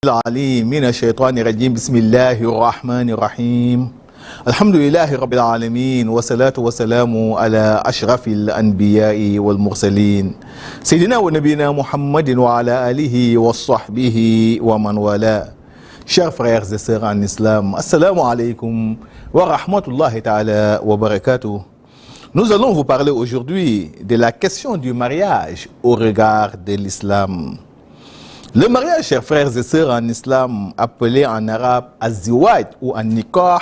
العليم من الشيطان الرجيم بسم الله الرحمن الرحيم الحمد لله رب العالمين والصلاة والسلام على أشرف الأنبياء والمرسلين سيدنا ونبينا محمد وعلى آله وصحبه ومن والاه. Chers frères et sœurs en islam, assalamu alaikum wa rahmatullahi ta'ala wa barakatuh. Nous allons vous parler aujourd'hui de la question du mariage au regard de l'islam. Le mariage, chers frères et sœurs en islam, appelé en arabe az-ziwaj ou an-nikah,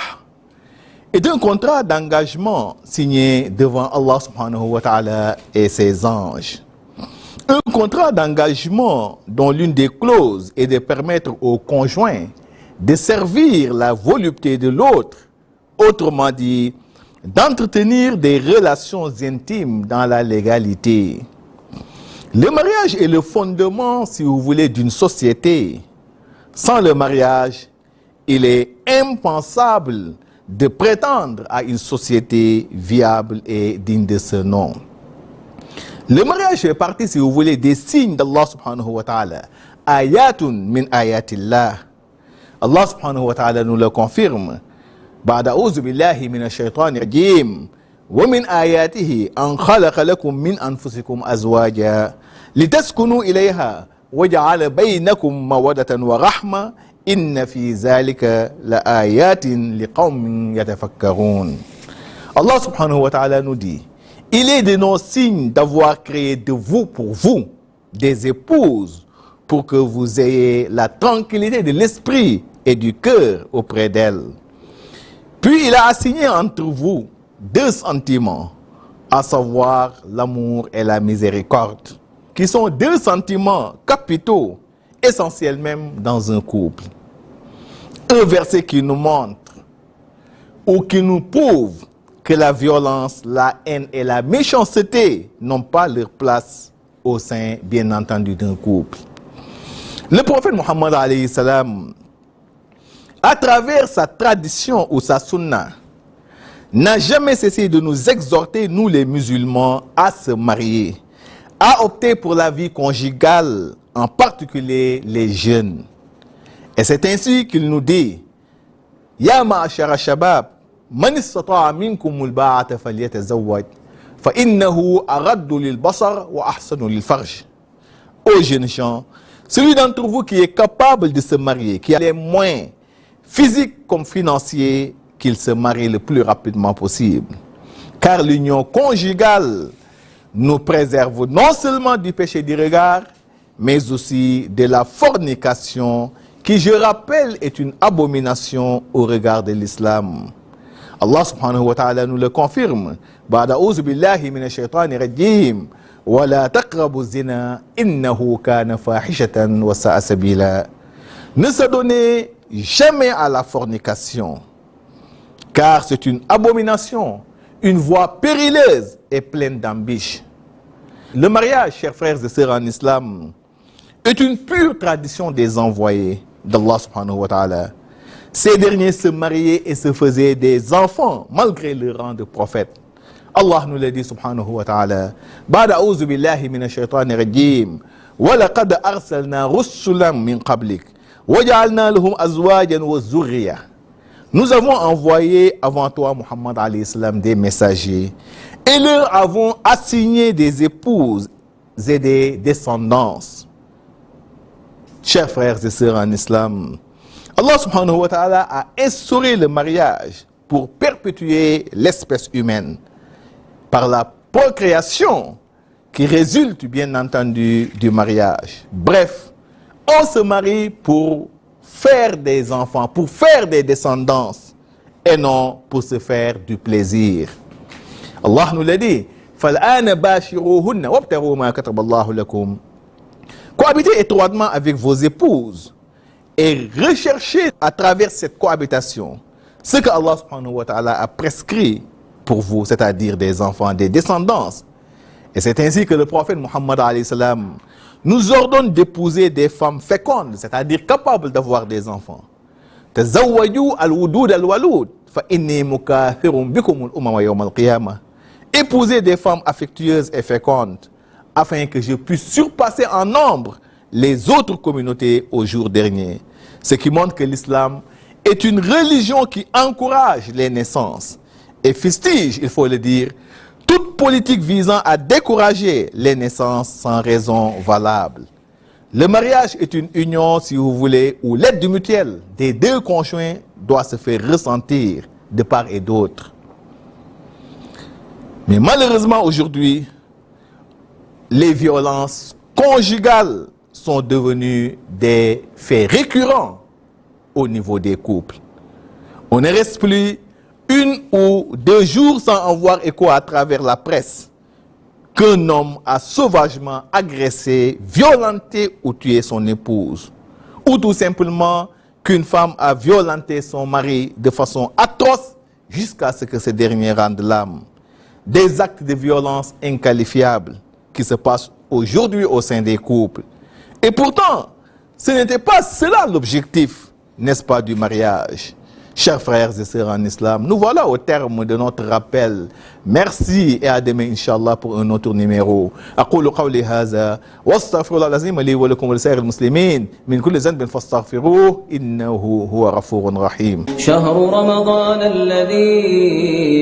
est un contrat d'engagement signé devant Allah subhanahu wa ta'ala et ses anges. Un contrat d'engagement dont l'une des clauses est de permettre au conjoint de servir la volupté de l'autre, autrement dit, d'entretenir des relations intimes dans la légalité. Le mariage est le fondement, si vous voulez, d'une société. Sans le mariage, il est impensable de prétendre à une société viable et digne de ce nom. Le mariage fait partie, si vous voulez, des signes d'Allah subhanahu wa ta'ala. Ayatun min ayatillah. Allah subhanahu wa ta'ala nous le confirme. Ba'da a'udhu billahi minash shaitanir rajim. ومن آياته أن خلق لكم من أنفسكم أزواجا لتسكنوا إليها وجعل بينكم مودة ورحمة إن في ذلك لآيات لقوم يتفكرون. Allah subhanahu wa ta'ala nous dit, il est de nos signes d'avoir créé de vous pour vous des épouses pour que vous ayez la tranquillité de l'esprit et du cœur auprès d'elles. Puis il a assigné entre vous deux sentiments, à savoir l'amour et la miséricorde, qui sont deux sentiments capitaux, essentiels même dans un couple. Un verset qui nous montre ou qui nous prouve que la violence, la haine et la méchanceté n'ont pas leur place au sein, bien entendu, d'un couple. Le prophète Mohammed alayhi salam, à travers sa tradition ou sa sunna, n'a jamais cessé de nous exhorter, nous les musulmans, à se marier, à opter pour la vie conjugale, en particulier les jeunes. Et c'est ainsi qu'il nous dit, Ya ma'ashara shabab, man istata'a minkumul ba'ata falyatazawwaj, fa innahu araddu lil basar wa ahsanu lil farj. Ô jeunes gens, celui d'entre vous qui est capable de se marier, qui a les moyens physiques comme financiers, qu'il se marie le plus rapidement possible. Car l'union conjugale nous préserve non seulement du péché du regard, mais aussi de la fornication, qui, je rappelle, est une abomination au regard de l'islam. Allah subhanahu wa ta'ala nous le confirme. Ba'da a'udhu billahi minash shaitanir rajim. Wa la taqrabu zina innahu kana fahishatan wa sa'a sabila. Ne se donnez jamais à la fornication, car c'est une abomination, une voie périlleuse et pleine d'embûches. Le mariage, chers frères et sœurs en islam, est une pure tradition des envoyés d'Allah subhanahu wa ta'ala. Ces derniers se mariaient et se faisaient des enfants malgré le rang de prophète. Allah nous l'a dit subhanahu wa ta'ala. Ba'da a'udhu billahi minash shaitanir rajim. Wa laqad arsalna rusulan min qablik. Wa ja'alna lahum azwajan wa zurriyah. Nous avons envoyé avant toi, Muhammad alayhi salam, des messagers et leur avons assigné des épouses et des descendances. Chers frères et sœurs en islam, Allah subhanahu wa ta'ala a instauré le mariage pour perpétuer l'espèce humaine par la procréation qui résulte bien entendu du mariage. Bref, on se marie pour faire des enfants, pour faire des descendances, et non pour se faire du plaisir. Allah nous l'a dit, فَالْآنَ بَاشِرُوهُنَّ وَابْتَغُوا مَا كَتَبَ اللَّهُ لَكُمْ. Cohabitez étroitement avec vos épouses et recherchez à travers cette cohabitation ce que Allah subhanahu wa ta'ala a prescrit pour vous, c'est-à-dire des enfants, des descendances. Et c'est ainsi que le prophète Muhammad alayhi salam nous ordonne d'épouser des femmes fécondes, c'est-à-dire capables d'avoir des enfants. Tazawwaju al-wudud al-walud, fa inni mukathirun bikum al-umama yawm al-qiyamah. Épousez des femmes affectueuses et fécondes, afin que je puisse surpasser en nombre les autres communautés au jour dernier. Ce qui montre que l'islam est une religion qui encourage les naissances et fustige, il faut le dire, toute politique visant à décourager les naissances sans raison valable. Le mariage est une union, si vous voulez, où l'aide mutuelle des deux conjoints doit se faire ressentir de part et d'autre. Mais malheureusement aujourd'hui, les violences conjugales sont devenues des faits récurrents au niveau des couples. On ne reste plus 1 ou 2 jours sans en voir écho à travers la presse qu'un homme a sauvagement agressé, violenté ou tué son épouse. Ou tout simplement qu'une femme a violenté son mari de façon atroce jusqu'à ce que ce dernier rende l'âme. Des actes de violence inqualifiables qui se passent aujourd'hui au sein des couples. Et pourtant, ce n'était pas cela l'objectif, n'est-ce pas, du mariage. Chers frères et sœurs en islam, nous voilà au terme de notre rappel. Merci et à demain, Inch'Allah, pour un autre numéro. أقول قولي هذا واستغفر الله العظيم لي ولكم ولسائر المسلمين من كل ذنب فاستغفروه إنه هو غفور رحيم. شهر رمضان الذي